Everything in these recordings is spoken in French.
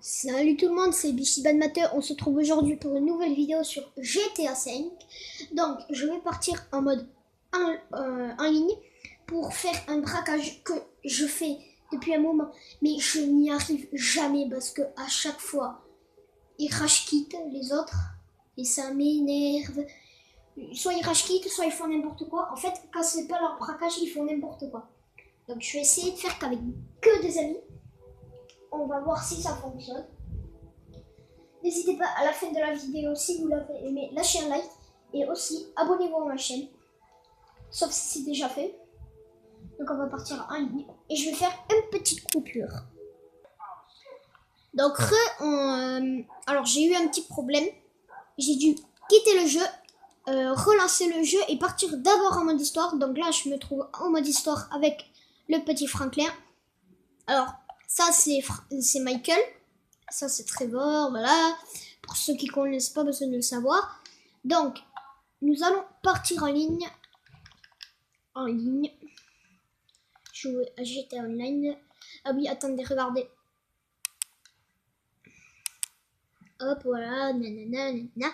Salut tout le monde, c'est Bichiban Matter. On se trouve aujourd'hui pour une nouvelle vidéo sur GTA 5. Donc, je vais partir en mode en ligne pour faire un braquage que je fais depuis un moment. Mais je n'y arrive jamais parce que à chaque fois, ils rage quittent les autres et ça m'énerve. Soit ils rage quittent, soit ils font n'importe quoi. En fait, quand c'est pas leur braquage, ils font n'importe quoi. Donc, je vais essayer de faire qu'avec que des amis. On va voir si ça fonctionne. N'hésitez pas à la fin de la vidéo, si vous l'avez aimé, lâchez un like et aussi abonnez-vous à ma chaîne, sauf si c'est déjà fait. Donc on va partir en ligne et je vais faire une petite coupure. Donc alors j'ai eu un petit problème, j'ai dû quitter le jeu, relancer le jeu et partir d'abord en mode histoire. Donc là je me trouve en mode histoire avec le petit Franklin. Alors ça c'est Michael. Ça, c'est Trevor, voilà. Pour ceux qui ne connaissent pas, besoin de le savoir. Donc, nous allons partir en ligne. En ligne. Jouer à GTA Online. Ah oui, attendez, regardez. Hop, voilà. Nanana, nanana.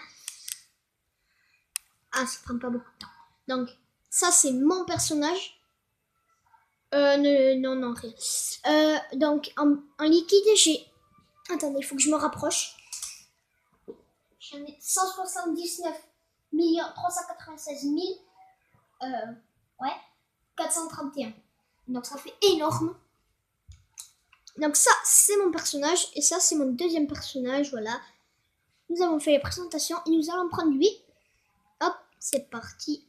Ah, ça prend pas beaucoup de temps. Donc, ça, c'est mon personnage. Non, rien. Donc, en liquide, j'ai... Attendez, il faut que je me rapproche. J'en ai 179 396 000. Ouais, 431. Donc ça fait énorme. Donc ça, c'est mon personnage. Et ça, c'est mon deuxième personnage. Voilà. Nous avons fait les présentations. Et nous allons prendre lui. Hop, c'est parti.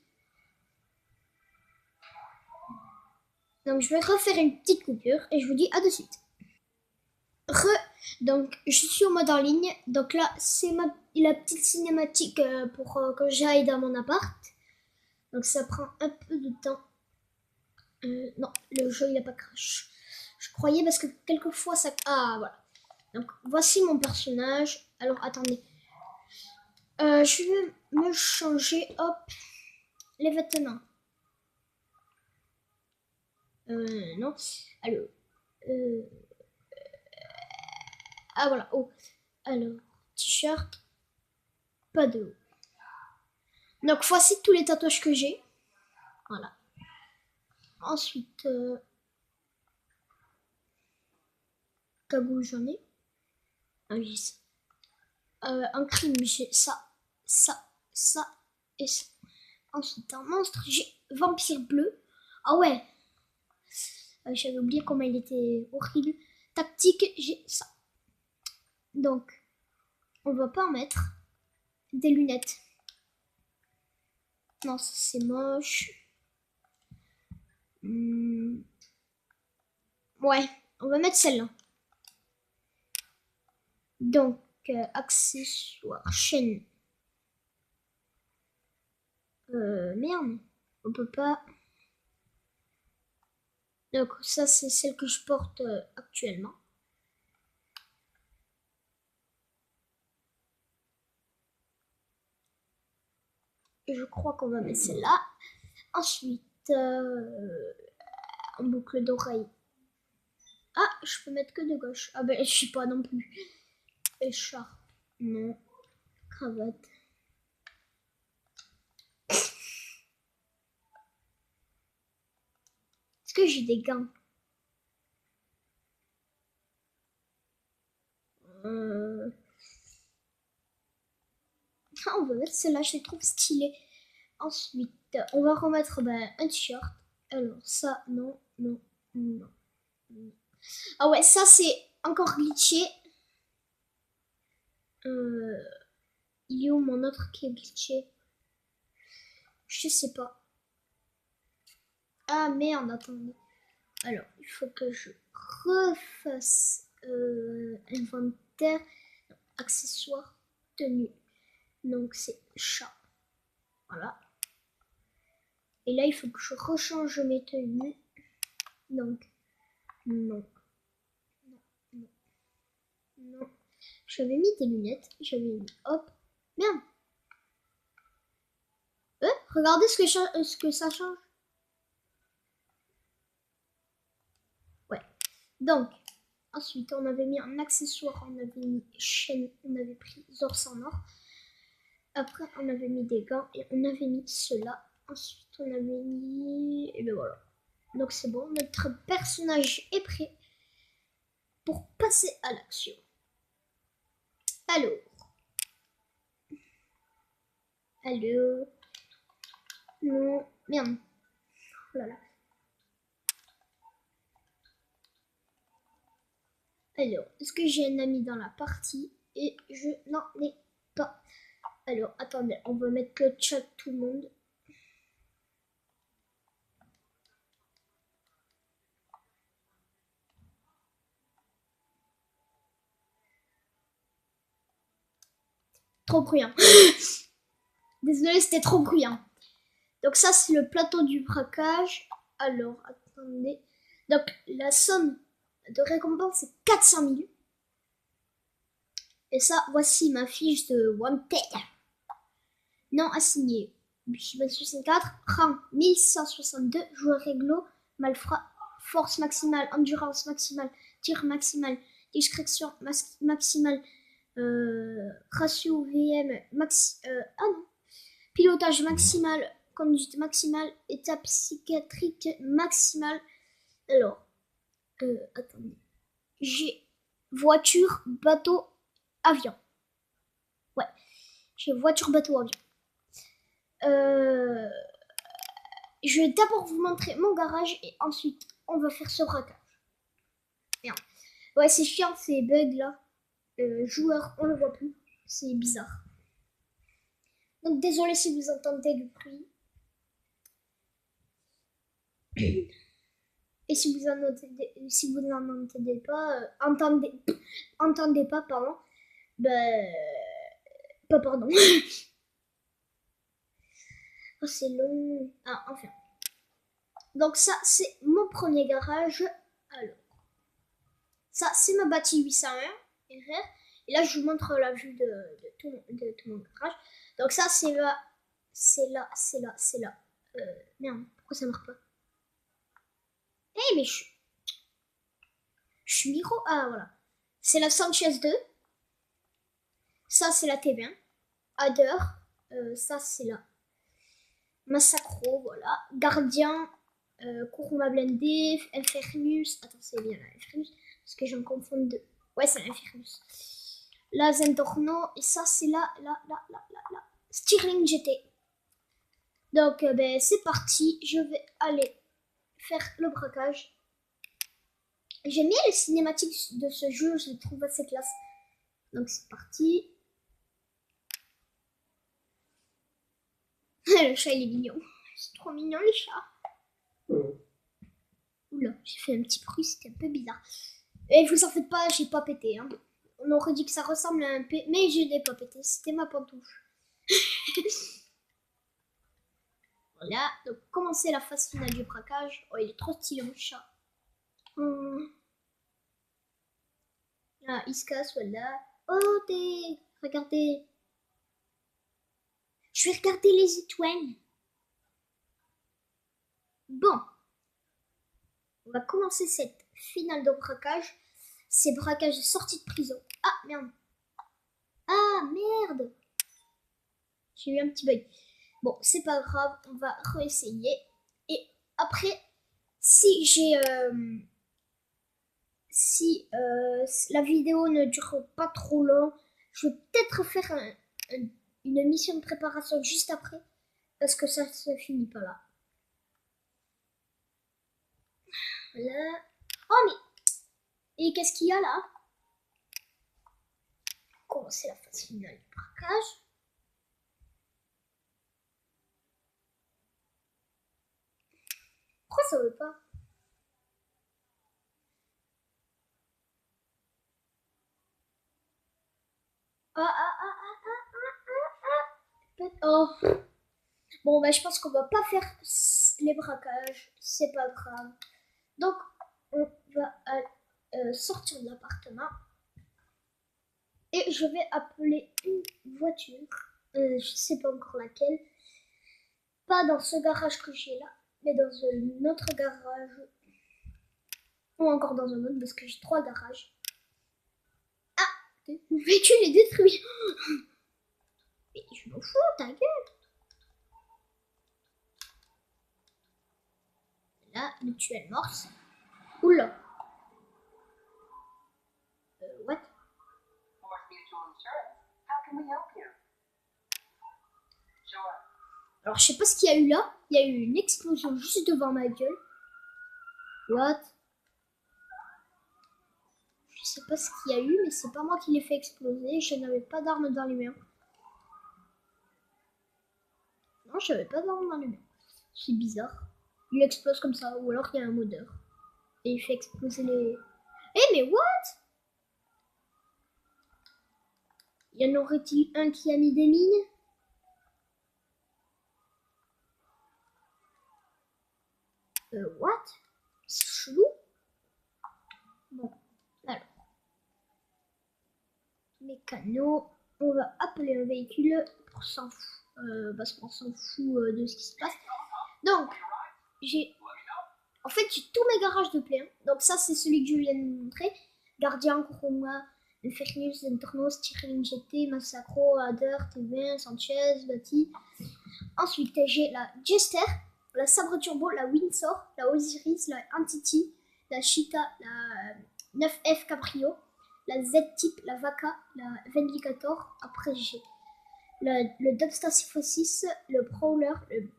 Donc je vais refaire une petite coupure. Et je vous dis à de suite. Donc je suis en mode en ligne. Donc là, c'est la petite cinématique pour que j'aille dans mon appart. Donc ça prend un peu de temps. Non, le jeu il a pas crash. Je croyais parce que quelquefois ça... Ah voilà. Donc voici mon personnage. Alors attendez. Je vais me changer. Hop. Les vêtements. Non. Alors. Ah voilà. Oh. Alors. T-shirt. Pas de haut. Donc voici tous les tatouages que j'ai. Voilà. Ensuite. Cagoule j'en ai. Ah oui, ça. En crime j'ai ça. Ça et ça. Ensuite en monstre j'ai vampire bleu. Ah ouais. J'avais oublié comment il était horrible. Tactique j'ai ça. Donc on va pas en mettre. Des lunettes. Non, ça c'est moche. Ouais, on va mettre celle-là. Donc, accessoires, chaîne. Merde, on peut pas. Donc, ça c'est celle que je porte actuellement. Et je crois qu'on va mettre celle-là. Ensuite, en boucle d'oreille. Ah, je peux mettre que de gauche. Ah ben, je sais pas non plus. Écharpe, non. Cravate. Est-ce que j'ai des gants? Ah, on va mettre celle-là, je les trouve stylée. Ensuite, on va remettre un t-shirt. Alors, ça, non. Ah ouais, ça, c'est encore glitché. Il est où mon autre qui est glitché? Je sais pas. Ah merde, attendez. Alors, il faut que je refasse inventaire, accessoires, tenue. Donc, c'est chat. Voilà. Et là, il faut que je rechange mes tenues. Donc, non. J'avais mis des lunettes. J'avais mis... Hop. Merde. Regardez ce que ça change. Ouais. Donc, Ensuite, on avait mis un accessoire, on avait mis chaîne, on avait pris Zors en or. Après, on avait mis des gants et on avait mis cela. Ensuite, on avait mis... Et ben voilà. Donc c'est bon, notre personnage est prêt pour passer à l'action. Alors. Non, merde. Oh là là. Alors, est-ce que j'ai un ami dans la partie? Et je n'en ai pas. Alors, attendez, on va mettre le chat tout le monde. Trop bruyant. Désolé, c'était trop bruyant. Donc ça, c'est le plateau du braquage. Alors, attendez. Donc, la somme de récompense, c'est 400 000. Et ça, voici ma fiche de Wanted. Non assigné. Bishiban 64, rang 1162, joueur réglo, malfrat, force maximale, endurance maximale, tir maximal, discrétion maximale, ratio VM pilotage maximal, conduite maximale, état psychiatrique maximale. Alors, attendez. J'ai voiture, bateau, avion. Ouais, j'ai voiture, bateau, avion. Je vais d'abord vous montrer mon garage et ensuite on va faire ce braquage. Merde. Ouais, c'est chiant ces bugs là. Joueur, on le voit plus. C'est bizarre. Donc désolé si vous entendez du bruit. Et si vous n'en entendez pas, entendez pas, pardon. Ben, pas pardon. Oh, c'est long. Ah, enfin. Donc ça, c'est mon premier garage. Alors, ça, c'est ma bâtie 801 RR. Et là, je vous montre la vue de tout mon garage. Donc ça, c'est là. Merde, pourquoi ça marche pas? Mais je suis micro. Ah, voilà. C'est la Sanchez 2. Ça, c'est la T20. Adder. Ça, c'est la Massacro, voilà. Gardien. Kuruma blindé. Infernus. Attends, c'est bien la Infernus. Parce que je me confonds deux. Ouais, c'est l'Infernus. La Zentorno. Et ça, c'est la Stirling GT. Donc, ben, c'est parti. Je vais aller faire le braquage. J'aime bien les cinématiques de ce jeu. Je les trouve assez classe. Donc, c'est parti. Le chat, il est mignon. C'est trop mignon, les chats. Oula, j'ai fait un petit bruit, c'était un peu bizarre. Et vous en faites pas, j'ai pas pété. Hein. On aurait dit que ça ressemble à un P, mais je n'ai pas pété. C'était ma pantoufle. Voilà, donc commencer la phase finale du braquage. Oh, il est trop stylé, mon chat. Ah, il se casse, voilà. Oh, regardez. Je vais regarder les étoiles. Bon. On va commencer cette finale de braquage. C'est braquage de sortie de prison. Ah, merde. Ah, merde. J'ai eu un petit bug. Bon, c'est pas grave, on va réessayer. Et après, si j'ai... la vidéo ne dure pas trop long, je vais peut-être faire une mission de préparation juste après. Parce que ça se finit pas là. Voilà. Oh mais... Et qu'est-ce qu'il y a là? Commencer la phase finale du braquage. Pourquoi ça veut pas? Oh. Bon, bah, je pense qu'on va pas faire les braquages. C'est pas grave. Donc, on va sortir de l'appartement. Et je vais appeler une voiture. Je sais pas encore laquelle. Pas dans ce garage que j'ai là, mais dans un autre garage. Ou encore dans un mode parce que j'ai 3 garages. Ah, mon véhicule est détruit. Mais je m'en fous, ta gueule. Là, mutuelle morse. Oula. What? Alors, je sais pas ce qu'il y a eu là. Il y a eu une explosion juste devant ma gueule. What? Je sais pas ce qu'il y a eu, mais c'est pas moi qui l'ai fait exploser. Je n'avais pas d'arme dans les mains. Non, j'avais pas d'arme dans les mains. C'est bizarre. Il explose comme ça, ou alors il y a un modeur. Et il fait exploser les... Eh, mais what? Y en aurait-il un qui a mis des mines? What? C'est chelou. Bon, alors. Mécano. On va appeler un véhicule pour s'en foutre. Parce qu'on s'en fout de ce qui se passe. Donc, j'ai... En fait, j'ai tous mes garages de plein. Donc ça, c'est celui que je viens de vous montrer. Gardien, Chroma, Infernius, Entornos, Tyrion GT, Massacro, Ader, TV1, Sanchez, Bati. Ensuite, j'ai la Jester, la Sabre Turbo, la Windsor, la Osiris, la Entity, la Cheetah, la 9F Caprio, la Z-Type, la Vaca, la Vindicator. Après, j'ai le Dubstar C6, le Prowler,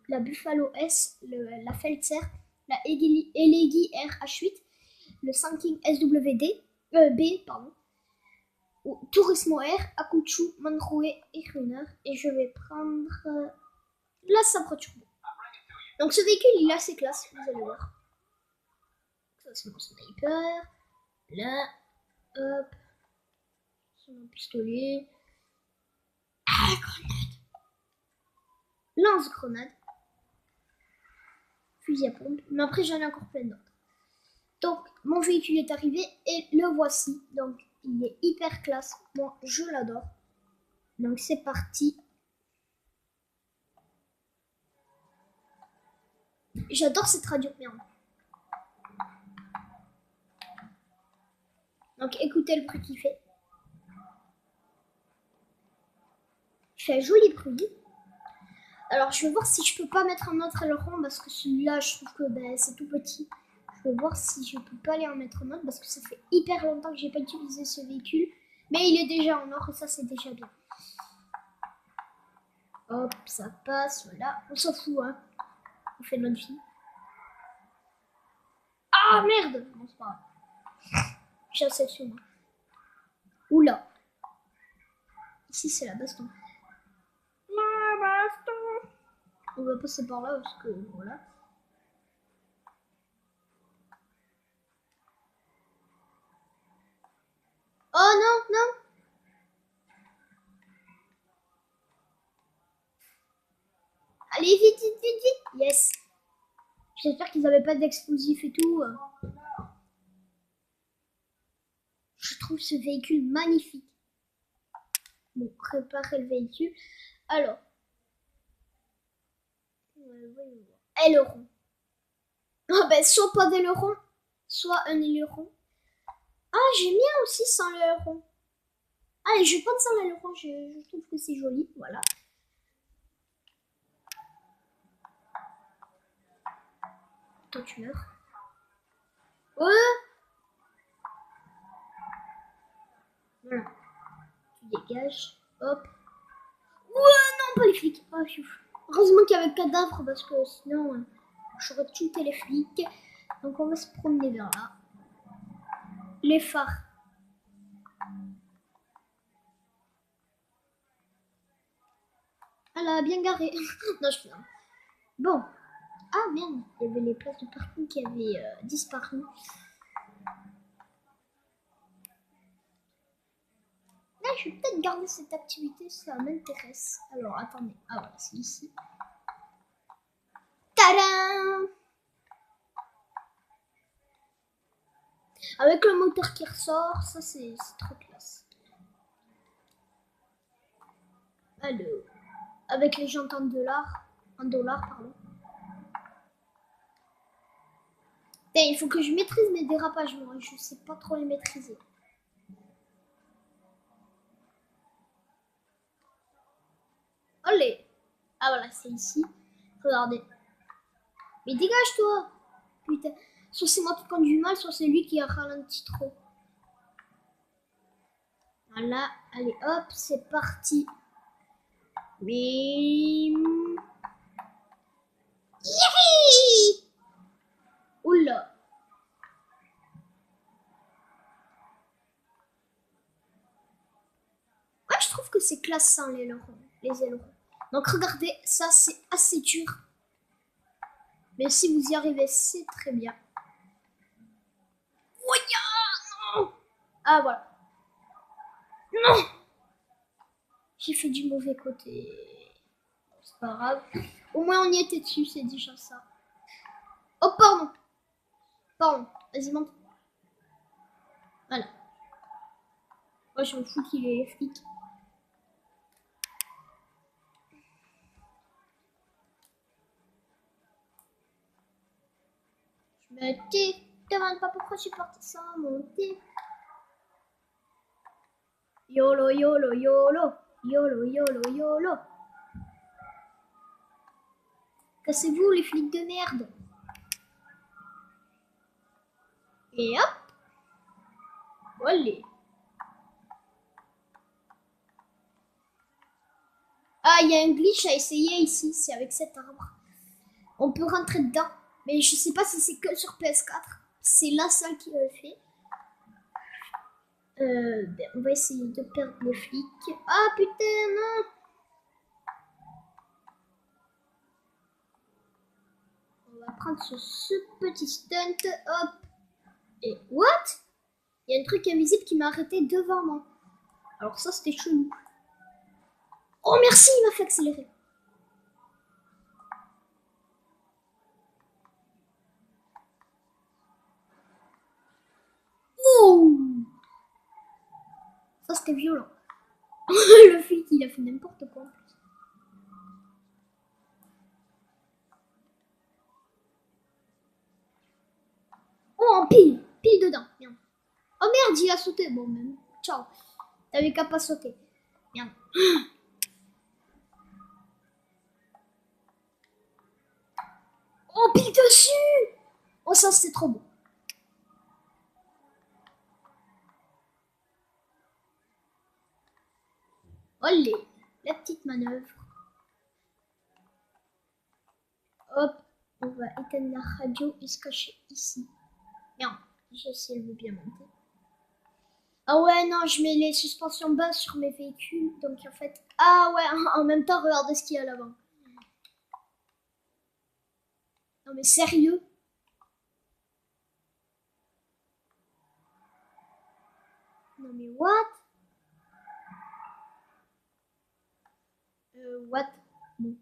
la Buffalo S, la Feltzer, la Elegi RH8, le Sanking SWD, B, pardon, Turismo R, Akuchu, Manroe et Runner. Et je vais prendre la Sabre Turbo. Donc ce véhicule, il est assez classe, vous allez voir. Ça, c'est mon sniper. Là, hop. C'est mon pistolet. Ah, grenade. Lance-grenade. Fusil à pompe. Mais après, j'en ai encore plein d'autres. Donc, mon véhicule est arrivé et le voici. Donc, il est hyper classe. Moi, je l'adore. Donc, c'est parti. J'adore cette radio. Merde. Donc, écoutez le bruit qu'il fait. Il fait un joli bruit. Alors, je vais voir si je peux pas mettre un autre aileron parce que celui-là, je trouve que c'est tout petit. Je vais voir si je peux pas aller en mettre un autre parce que ça fait hyper longtemps que j'ai pas utilisé ce véhicule. Mais il est déjà en or et ça, c'est déjà bien. Hop, ça passe, voilà. On s'en fout, hein. On fait notre vie. Ah, merde! Non, c'est pas grave. J'ai assez sur moi. Oula. Ici, c'est la baston. La baston. On va passer par là parce que, voilà. Oh non, non! Allez, vite, vite, vite, vite! Yes! J'espère qu'ils n'avaient pas d'explosifs et tout. Je trouve ce véhicule magnifique. Bon, préparer le véhicule. Alors. Aileron. Ah ben, soit pas d'aileron, soit un aileron. Ah, j'aime bien aussi sans l'aileron. Allez, je vais prendre sans l'aileron, je trouve que c'est joli, voilà. Toi, tu meurs. Ouais. Voilà. Tu dégages. Hop. Ouais, non, pas les flics. Ah, heureusement qu'il y avait cadavre parce que sinon, j'aurais tué les flics. Donc, on va se promener vers là. Les phares. Elle a bien garé. Non, je plains. Bon. Ah merde, il y avait les places de parking qui avaient disparu. Là, je vais peut-être garder cette activité, ça m'intéresse. Alors, attendez. Ah voilà, c'est ici. Tadam! Avec le moteur qui ressort, ça c'est trop classe. Alors, avec les jantes en dollars, pardon. Putain, il faut que je maîtrise mes dérapages, moi. Je sais pas trop les maîtriser. Allez. Ah voilà, c'est ici. Regardez. Mais dégage-toi. Putain. Soit c'est moi qui conduis mal, soit c'est lui qui a ralenti trop. Voilà. Allez, hop, c'est parti. Bim. Yihi. Oula. Ouais, je trouve que c'est classant les ailerons. Donc regardez, ça c'est assez dur. Mais si vous y arrivez, c'est très bien. Oh, non. Ah voilà. Non. J'ai fait du mauvais côté. C'est pas grave. Au moins on y était dessus, c'est déjà ça. Oh pardon. Pardon. Vas-y, monte. Voilà. Moi je m'en fous qu'il ait les flics. Je me tais. Demande pas pourquoi tu portes ça, monter. YOLO, YOLO, YOLO. YOLO, YOLO, YOLO. Cassez-vous les flics de merde. Et hop. Allez. Ah, il y a un glitch à essayer ici, c'est avec cet arbre. On peut rentrer dedans, mais je sais pas si c'est que sur PS4. C'est la seule qui le fait. On va essayer de perdre les flics. Ah putain, non! On va prendre ce petit stunt. Hop. Et what? Il y a un truc invisible qui m'a arrêté devant moi. Alors ça, c'était chelou. Oh merci, il m'a fait accélérer. Oh! Ça, c'était violent. Le flic, il a fait n'importe quoi. Oh, pile dedans. Merde. Oh merde, il a sauté. Bon, même. Ciao. T'avais qu'à pas sauter. Merde. Oh, pile dessus. Oh, ça, c'était trop beau. Allez, la petite manœuvre. Hop, on va éteindre la radio et se cacher ici. Merde, j'essaie de bien monter. Ah ouais, non, je mets les suspensions basses sur mes véhicules. Donc en fait, ah ouais, en même temps, regardez ce qu'il y a à l'avant. Non mais sérieux? Non mais what? What? Bon.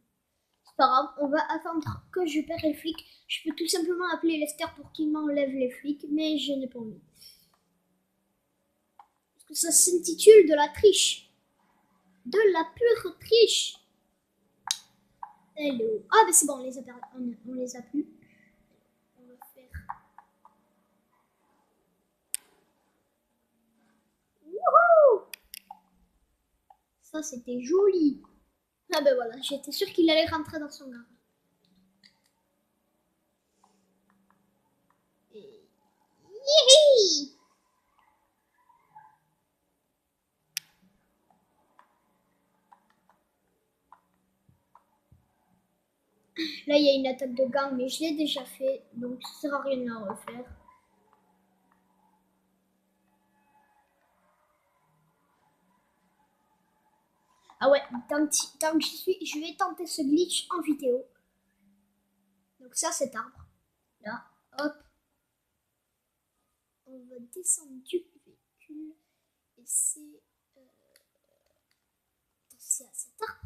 C'est pas grave, on va attendre que je perds les flics. Je peux tout simplement appeler Lester pour qu'il m'enlève les flics, mais je n'ai pas envie. Parce que ça s'intitule de la triche. De la pure triche. Hello. Ah bah c'est bon, on les a perdus. On les a plus. On va faire... Wouhou! Ça c'était joli. Ah ben voilà, j'étais sûre qu'il allait rentrer dans son garage. Yihi! Là, il y a une attaque de gang, mais je l'ai déjà fait, donc ça sert à rien de la refaire. Ah ouais, tant que j'y suis, je vais tenter ce glitch en vidéo. Donc ça, cet arbre. Là, hop. On va descendre du véhicule. Et c'est... c'est à cet arbre.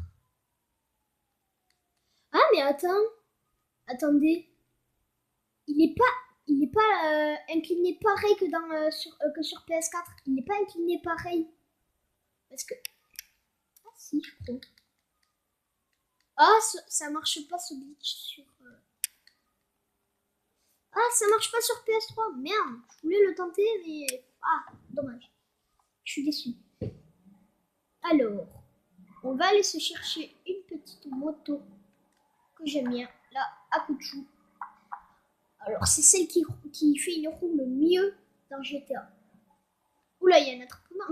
Ah mais attendez. Il est pas incliné pareil que que sur PS4. Il n'est pas incliné pareil. Parce que... Ah si, je crois. Ah, ça marche pas ce glitch sur... Ah, ça marche pas sur PS3. Merde, je voulais le tenter, mais... Ah, dommage. Je suis déçue. Alors, on va aller se chercher une petite moto que j'aime bien. La Akuchu. Alors, c'est celle qui fait une roue le mieux dans GTA. Oula, il y a un attroupement.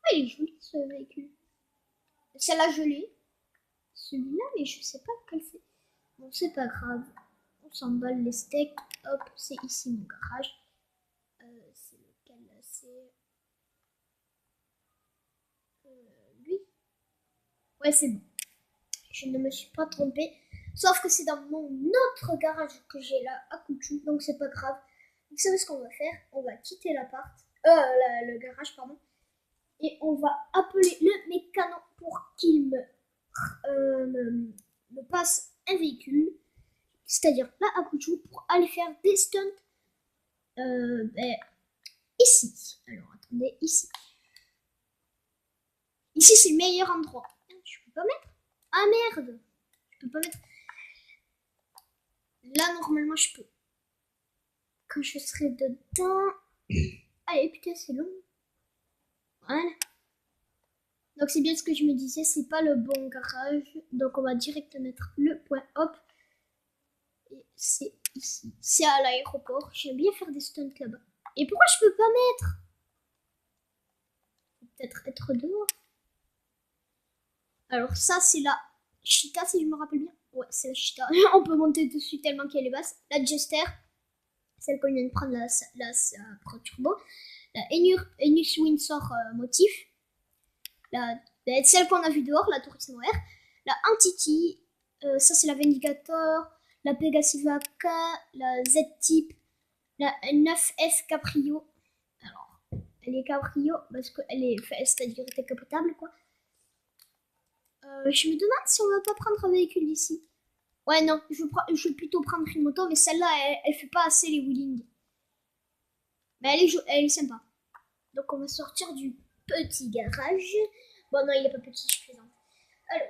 Ah, il est joli ce véhicule. Celle-là, je l'ai. Celui-là, mais je sais pas lequel c'est. Bon, c'est pas grave. On s'emballe les steaks. Hop, c'est ici mon garage. C'est lequel là? C'est lui. Ouais, c'est bon. Je ne me suis pas trompée. Sauf que c'est dans mon autre garage que j'ai là à Coutu. Donc c'est pas grave. Vous savez ce qu'on va faire? On va quitter l'appart. Le garage, pardon. Et on va appeler le mécano pour qu'il me passe un véhicule. C'est-à-dire là à Coutu pour aller faire des stunts. Ici. Alors attendez, ici. Ici c'est le meilleur endroit. Je peux pas mettre. Ah merde. Je peux pas mettre. Là normalement je peux. Quand je serai dedans. Allez putain c'est long. Voilà. Donc c'est bien ce que je me disais, c'est pas le bon garage. Donc on va direct mettre le point hop. Et c'est ici. C'est à l'aéroport. J'aime bien faire des stunts là-bas. Et pourquoi je peux pas mettre? Peut-être être dehors. Alors ça c'est la Cheetah si je me rappelle bien. Ouais c'est la Cheetah. On peut monter dessus tellement qu'elle est basse. La Jester. Celle qu'on vient de prendre la Pro Turbo. La Enus Windsor Motif. Celle qu'on a vue dehors, la Turismo R. La Antiti. Ça c'est la Vindicator. La Pegasiva K. La Z-Type. La 9F Caprio. Alors, elle est Caprio parce qu'elle est, c'est-à-dire décapotable quoi. Je me demande si on va pas prendre un véhicule d'ici. Ouais, non, je vais plutôt prendre une moto, mais celle-là, elle fait pas assez les wheelings. Mais elle est sympa. Donc, on va sortir du petit garage. Bon, non, il est pas petit, je plaisante. Alors.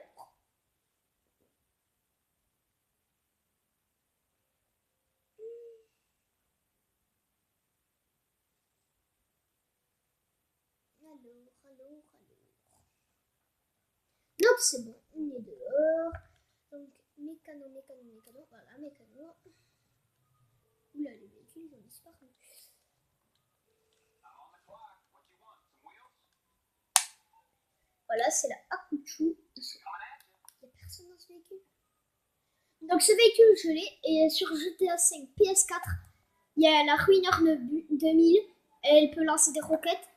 Non, c'est bon, on est dehors. Donc, mécano. Voilà, mécano. Oula, les véhicules, ils ont disparu. Voilà, c'est la Akuchu. Il n'y a personne dans ce véhicule. Donc, ce véhicule, je l'ai. Et sur GTA 5 PS4, il y a la Ruiner 2000. Elle peut lancer des roquettes.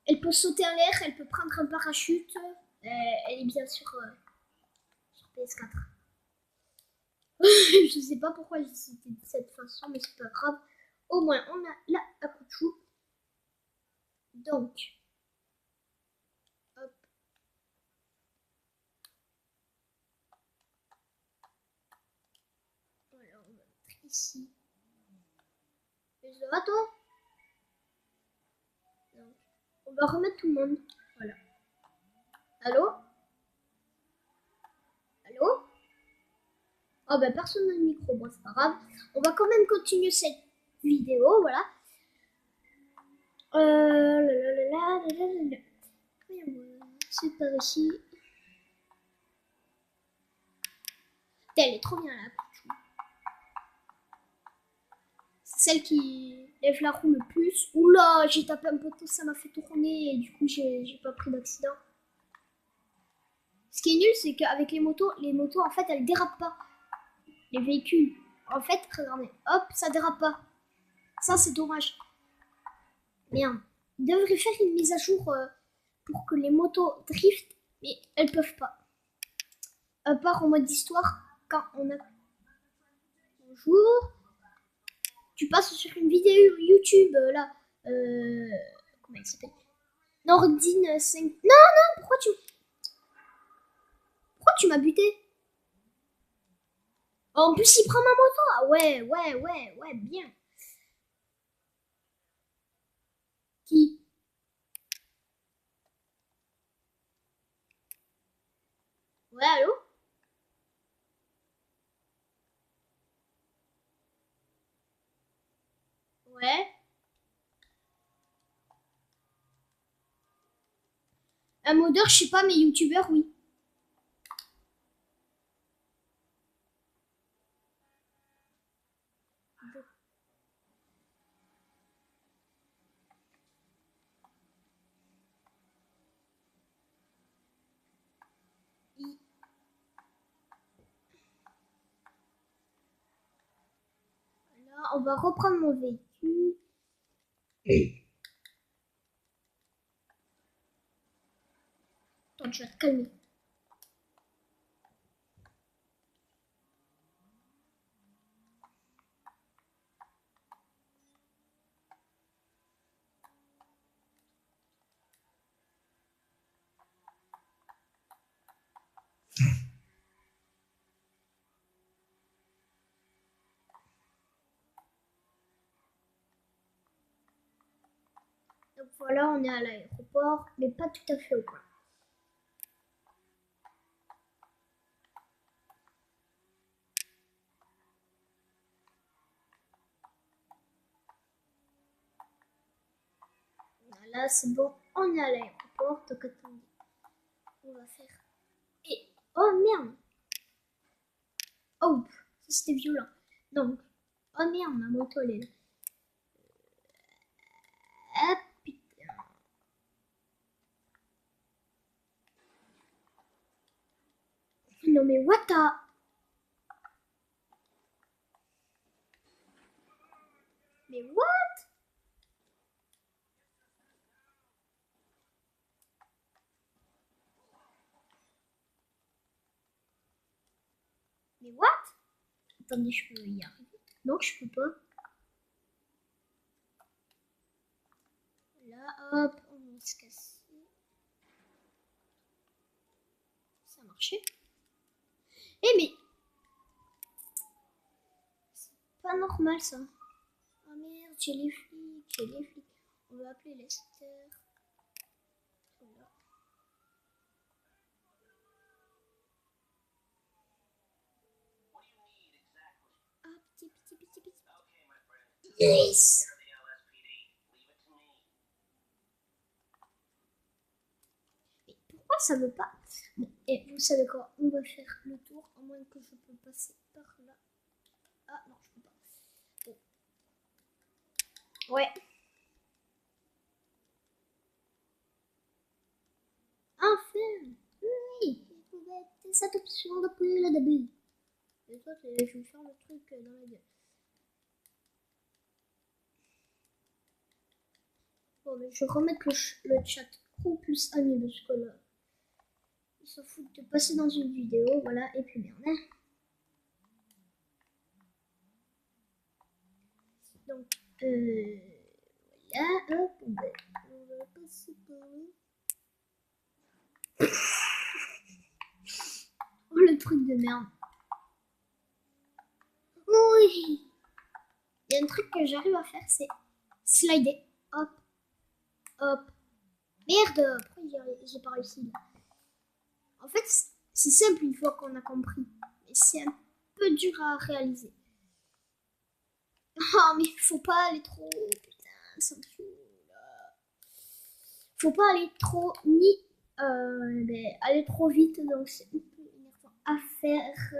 Elle peut sauter en l'air. Elle peut prendre un parachute. Elle est bien sur PS4. Je sais pas pourquoi j'ai cité de cette façon, mais c'est pas grave. Au moins, on a la Akuchu. Donc, hop. Voilà, on va mettre ici. Et ça va toi? Donc, on va remettre tout le monde. Voilà. Allô? Allô? Oh ben personne n'a le micro, bon c'est pas grave. On va quand même continuer cette vidéo, voilà. C'est par ici. Elle est trop bien là. C'est celle qui lève la roue le plus. Oula, j'ai tapé un poteau, ça m'a fait tourner et du coup j'ai pas pris d'accident. Ce qui est nul, c'est qu'avec les motos en fait elles dérapent pas. Les véhicules, en fait, regardez, hop, ça dérape pas. Ça c'est dommage. Merde. Ils devraient faire une mise à jour pour que les motos driftent, mais elles peuvent pas. À part en mode histoire, quand on a... Bonjour. Tu passes sur une vidéo YouTube, là. Comment elle s'appelle? Nordine 5... Non, pourquoi tu m'as buté? En plus, il prend ma moto. Ah ouais, bien. Qui? Ouais, allô? Ouais. Un modeur, je sais pas, mais youtubeur, oui. Là, on va reprendre mon véhicule. Attends, tu vas te calmer. Donc voilà, on est à l'aéroport, mais pas tout à fait au point. Voilà, c'est bon, on est à l'aéroport. Donc attendez, on va faire. Et oh merde! Oh, ça c'était violent. Donc, oh merde, ma moto elle est là. Ah putain. Non mais what the... Mais what? Mais what? Attendez, je peux y arriver. Non, je peux pas. Là, hop, on va se casser. Ça a marché. Eh mais... C'est pas normal ça. Oh merde, j'ai les flics, j'ai les flics. On va appeler Lester. Voilà. Ah, petit, petit, petit, petit. Yes! Mais pourquoi ça veut pas? Bon, et vous savez quoi? On va faire le tour, à moins que je peux passer par là. Ah non, je peux pas. Bon. Ouais. Enfin! Oui! Vous pouvez activer cette option depuis le début. Et toi, je vais faire le truc dans la gueule. Bon, mais je vais remettre le chat pro plus ami parce que là, ils s'en foutent de passer dans une vidéo, voilà, et puis merde. Hein. Donc, voilà, hop, on va passer par là. Oh, le truc de merde. Oui! Il y a un truc que j'arrive à faire, c'est slider. Hop, hop. Merde! Pourquoi j'ai pas réussi là? En fait, c'est simple une fois qu'on a compris. Mais c'est un peu dur à réaliser. Oh, mais faut pas aller trop. Putain, ça me fout là. Faut pas aller trop, ni aller trop vite. Donc, c'est un peu énervant à faire.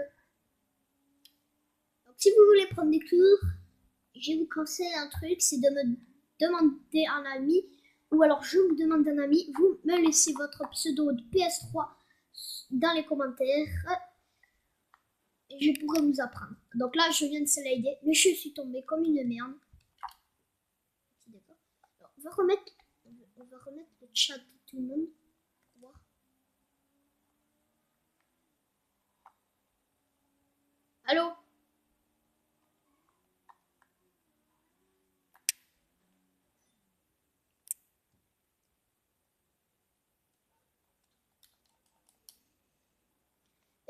Donc, si vous voulez prendre des cours, je vous conseille un truc, c'est de me demander un ami, ou alors je vous demande un ami, vous me laissez votre pseudo de PS3 dans les commentaires et je pourrais vous apprendre. Donc là, je viens de slider, mais je suis tombée comme une merde. D'accord. On va remettre le chat de tout le monde pour voir. Allô?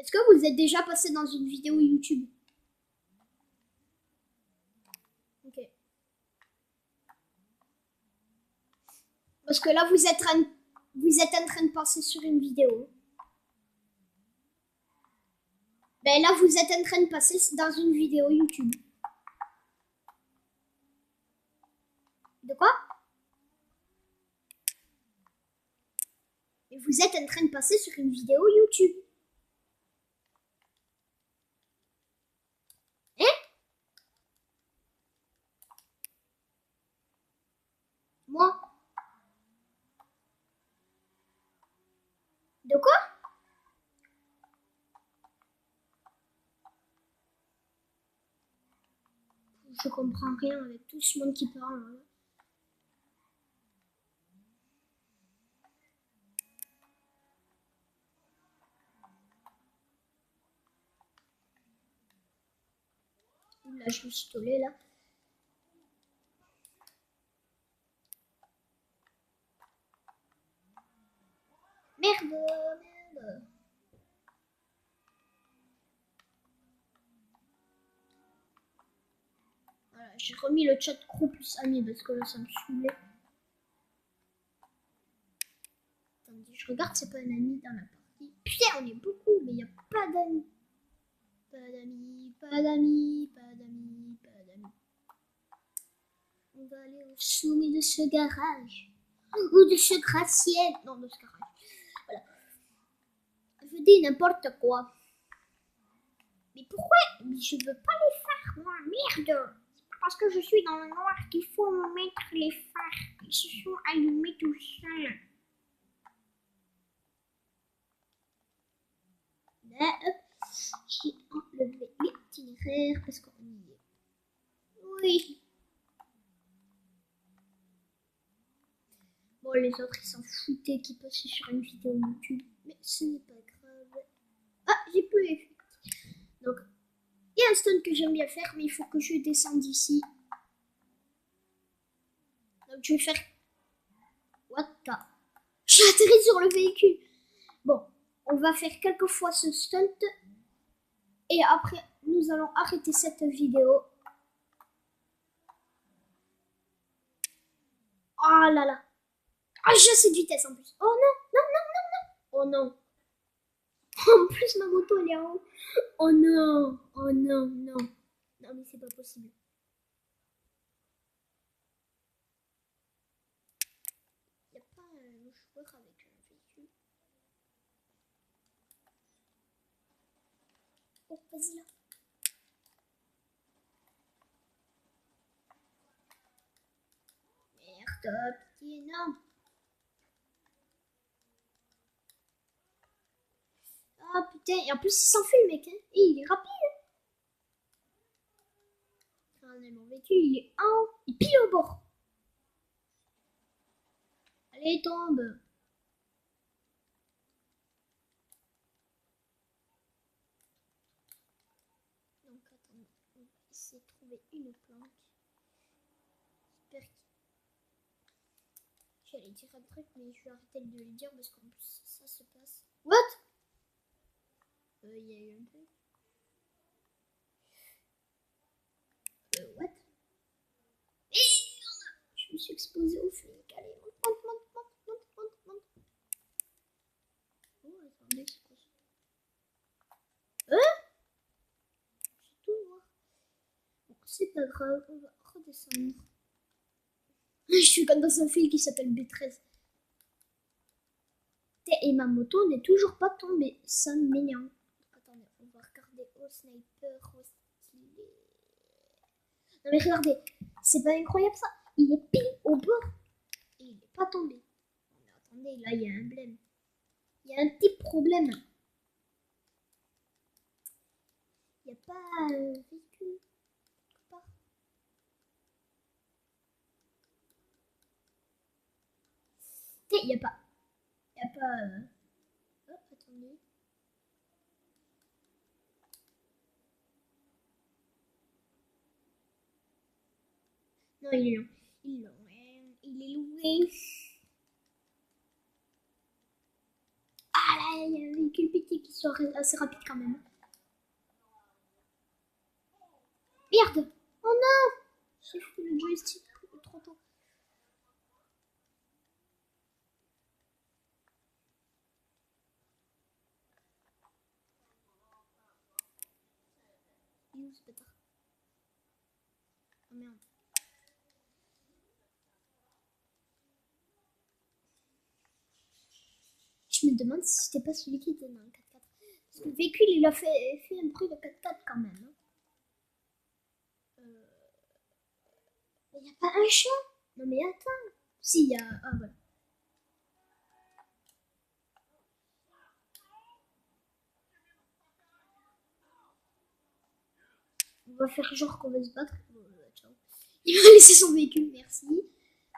Est-ce que vous êtes déjà passé dans une vidéo YouTube? Ok. Parce que là, vous êtes en train de passer sur une vidéo. Ben là, vous êtes en train de passer dans une vidéo YouTube. De quoi? Mais vous êtes en train de passer sur une vidéo YouTube. Hein? Moi? De quoi? Je comprends rien avec tout ce monde qui parle. Hein. Là, je me suis tollée, là. Merde, merde. Voilà, j'ai remis le chat crew plus ami parce que là, ça me saoulait. Attendez, je regarde, c'est pas un ami dans la partie. Putain, on est beaucoup, mais il n'y a pas d'amis. Pas d'amis, pas d'amis, pas d'amis, pas d'amis. On va aller au sommet de ce garage. Ou de ce gratte-ciel. Non, de ce garage. Voilà. Je dis n'importe quoi. Mais pourquoi? Mais je veux pas les phares, moi, merde. C'est pas parce que je suis dans le noir qu'il faut me mettre les phares. Ils se sont allumés tout seuls. Là, hop. J'ai enlevé l'itinéraire parce qu'on y est. Oui. Bon, les autres, ils s'en foutaient qu'ils passaient sur une vidéo YouTube. Mais ce n'est pas grave. Ah, j'ai plus les fuites. Donc, il y a un stunt que j'aime bien faire, mais il faut que je descende d'ici. Donc, je vais faire... What the... J'ai atterri sur le véhicule. Bon, on va faire quelques fois ce stunt. Et après, nous allons arrêter cette vidéo. Oh là là. Ah, j'ai assez de vitesse en plus. Oh non, non, non, non, non. Oh non. En plus, ma moto, elle est en haut. Oh non. Oh non, non. Non, mais c'est pas possible. Il n'y a pas un joueur avec un véhicule. Oh, vas-y là. Merde, petit énorme. Ah putain, et en plus il s'enfuit le mec, hein. Et il est rapide. Hein. Mon véhicule, il est en haut. Il pile au bord. Allez, tombe. Donc attendez, on va essayer de trouver une planque. J'espère que... J'allais dire un truc, mais je vais arrêter de le dire parce qu'en plus ça se passe. What? Il y a eu un truc. What? Je me suis exposé au flic. Allez, monte, monte, monte, monte, monte, monte. Oh, attendez, c'est quoi ça? C'est tout noir. Bon, c'est pas grave, on va redescendre. Je suis comme dans un film qui s'appelle B13. Et ma moto n'est toujours pas tombée. Ça m'énerve. Attendez, on va regarder au sniper, au stylet. Non mais regardez, c'est pas incroyable ça. Il est pile au bord et il n'est pas tombé. Non mais attendez, là il y a un blême. Il y a un petit problème. Il n'y a pas un véhicule quelque part. Il n'y a pas. Il n'y a pas... Oh, attendez. Non, il est long. Il est long. Il est loué. Ah là, il y a un véhicule petit qui sort assez rapide quand même. Merde! Oh non! J'ai fait le joystick trop tôt. Il est où ce bâtard? Oh merde. je me demande si c'était pas celui qui était dans le 4x4. Parce que le véhicule, il a fait un bruit de 4x4 quand même. Hein. Il n'y a pas un chat. Non mais attends. Si, il y a... Ah voilà. On va faire genre qu'on va se battre. Ciao. Il m'a laissé son véhicule, merci.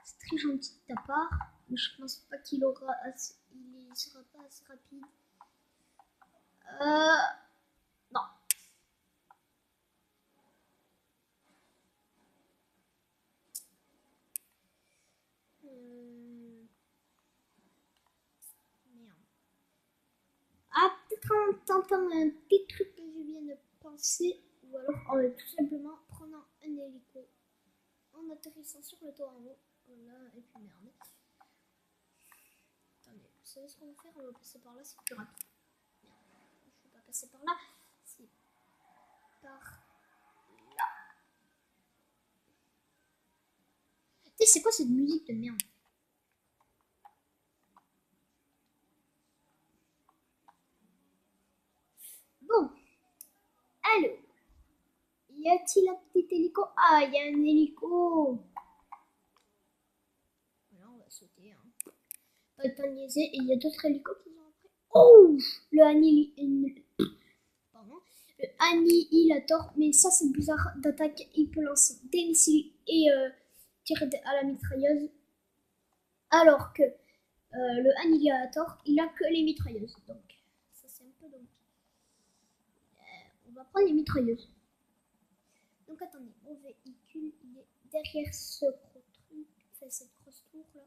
C'est très gentil de ta part. Mais je pense pas qu'il aura assez... Il sera pas assez rapide. Non. Merde. Ah, peut-être en tentant un petit truc que je viens de penser. Ou alors tout simplement prendre un hélico. En atterrissant sur le toit en haut. Voilà, et puis merde. Attendez, vous savez ce qu'on va faire? On va passer par là, c'est plus rapide. Merde, je vais pas passer par là. C'est par là. Tu sais, c'est quoi cette musique de merde? Bon, allô. Y a-t-il un petit hélico? Ah, il y a un hélico. Voilà, on va sauter. Hein. Pas le temps de niaiser. Et il y a d'autres hélicos qui sont après. Oh, le pardon. Le annihilator. Mais ça, c'est bizarre d'attaque. Il peut lancer des missiles et tirer à la mitrailleuse. Alors que le annihilator, il a que les mitrailleuses. Donc, ça, c'est un peu dommage. On va prendre les mitrailleuses. Donc attendez, mon véhicule il est derrière ce gros truc, enfin cette grosse tour là.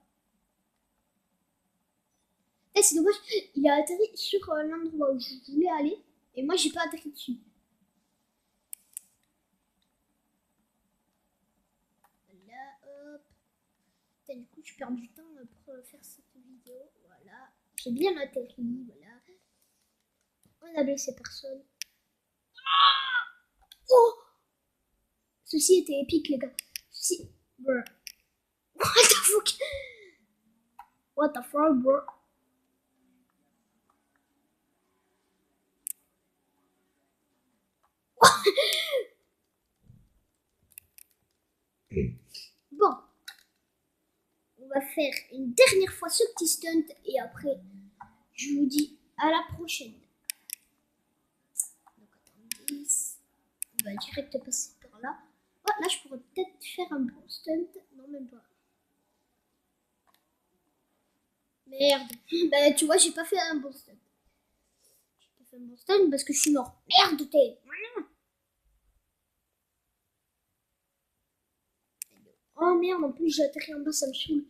Et c'est dommage, il a atterri sur l'endroit où je voulais aller et moi j'ai pas atterri dessus. Voilà, hop. Et du coup je perds du temps pour faire cette vidéo. Voilà, j'ai bien atterri, voilà. On a blessé personne. Oh, ceci était épique les gars. Ceci... Bro. What the fuck? What the fuck, bro? Bon, on va faire une dernière fois ce petit stunt et après, je vous dis à la prochaine. Donc attendez, on va direct passer par là. Oh, là, je pourrais peut-être faire un bon stunt. Non, même pas. Merde. Bah, tu vois, j'ai pas fait un bon stunt. J'ai pas fait un bon stunt parce que je suis mort. Merde, t'es. Oh merde, en plus j'ai atterri en bas, ça me saoule.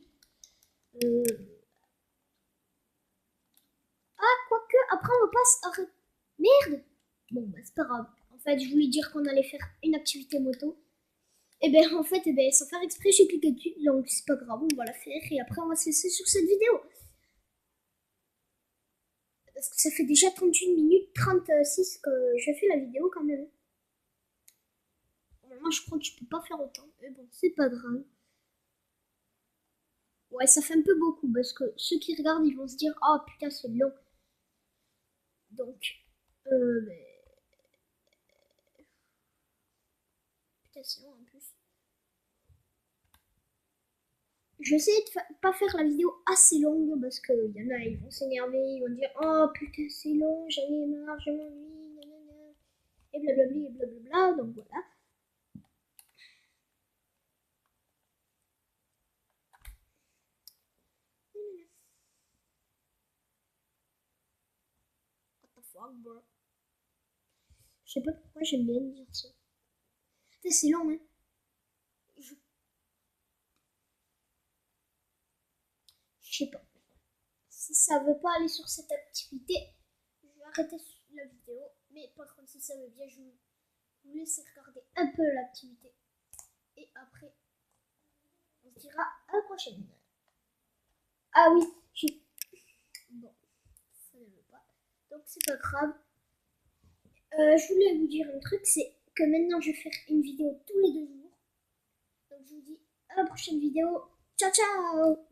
Ah, quoique, après on va pas s'arrêter. Merde. Bon, bah c'est pas grave. En fait, je voulais dire qu'on allait faire une activité moto. Et ben en fait, sans faire exprès, j'ai cliqué dessus. Donc c'est pas grave, on va la faire. Et après, on va se laisser sur cette vidéo. Parce que ça fait déjà 31 minutes 36 que je fais la vidéo quand même. Moi, je crois que je peux pas faire autant. Mais bon, c'est pas grave. Ouais, ça fait un peu beaucoup parce que ceux qui regardent, ils vont se dire oh putain, c'est long. Donc, putain, c'est long en plus. Je vais essayer de pas faire la vidéo assez longue parce qu'il y en a, ils vont s'énerver, ils vont dire oh putain, c'est long, j'en ai marre, je m'ennuie, et blablabla, et blablabla. Donc voilà. What the fuck, bro? Je sais pas pourquoi j'aime bien dire ça. C'est long, hein. Je sais pas. Si ça veut pas aller sur cette activité, je vais arrêter la vidéo. Mais par contre, si ça veut bien, je vous laisse regarder un peu l'activité. Et après, on se dira à la prochaine. Ah oui, bon, ça ne veut pas. Donc c'est pas grave. Je voulais vous dire un truc, c'est que maintenant je vais faire une vidéo tous les 2 jours. Donc je vous dis à la prochaine vidéo. Ciao ciao.